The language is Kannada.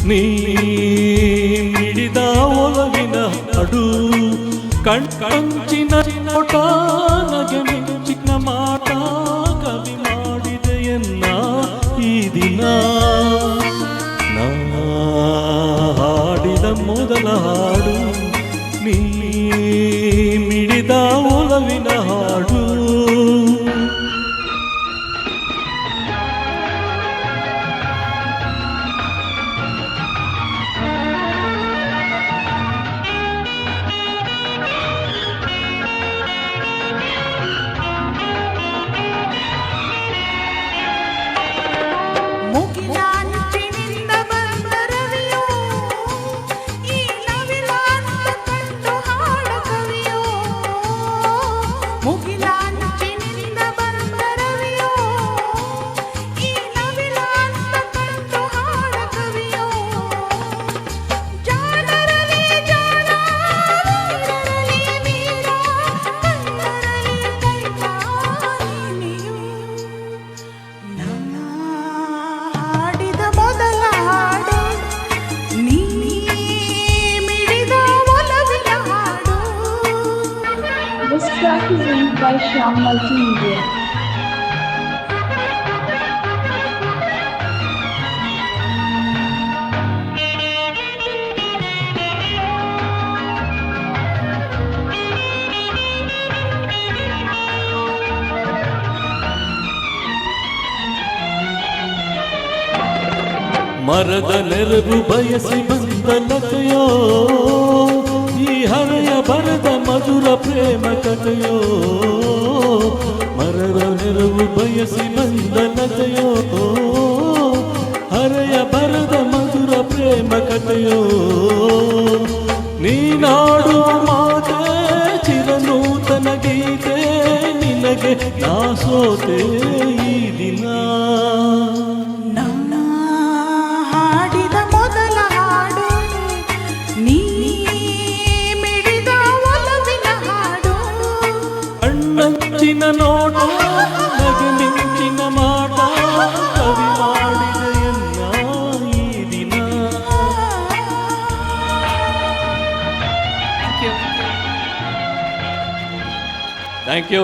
ನೀ ಮಿಡಿದ ಒಲವಿನ ಹಾಡು ಕಂಚಿನ ನೋಟ ನಗೆ ಮಿಂಚಿನ ಮಾಟ ಕವಿ ಮಾಡಿದೆಯನ್ನ ಈ ದಿನ ನಾ ಹಾಡಿದ ಮೊದಲ ಹಾಡು ನೀ ಮಿಡಿದ ಒಲವಿನ ಹಾಡು. This track is linked by Shyam Multimedia. ಮರದ ನೆರವು ಬಯಸಿ ಬಂದ ಲತೆಯೋ ಈ ಹರೆಯ ಬರದ ಮಧುರ ಪ್ರೇಮ ಕಥೆಯೋ. ಮರದ ನೆರವು ಬಯಸಿ ಬಂದ ಲತೆಯೋ ಹರೆಯ ಬರದ ಮಧುರ ಪ್ರೇಮ ಕಥೆಯೋ. ನೀನಾಡುವ ಮಾತೆ ಚಿರನೂತನ ಗೀತೆ ನಿನಗೆ ನಾ ಸೋತೆ ಈ ದಿನ. ಕಣ್ಣಂಚಿನ ನೋಟ ನಗೆ ಮಿಂಚಿನ ಮಾಟ ಕವಿ ಮಾಡಿದೆಯನ್ನ ಈ ದಿನ. Thank you.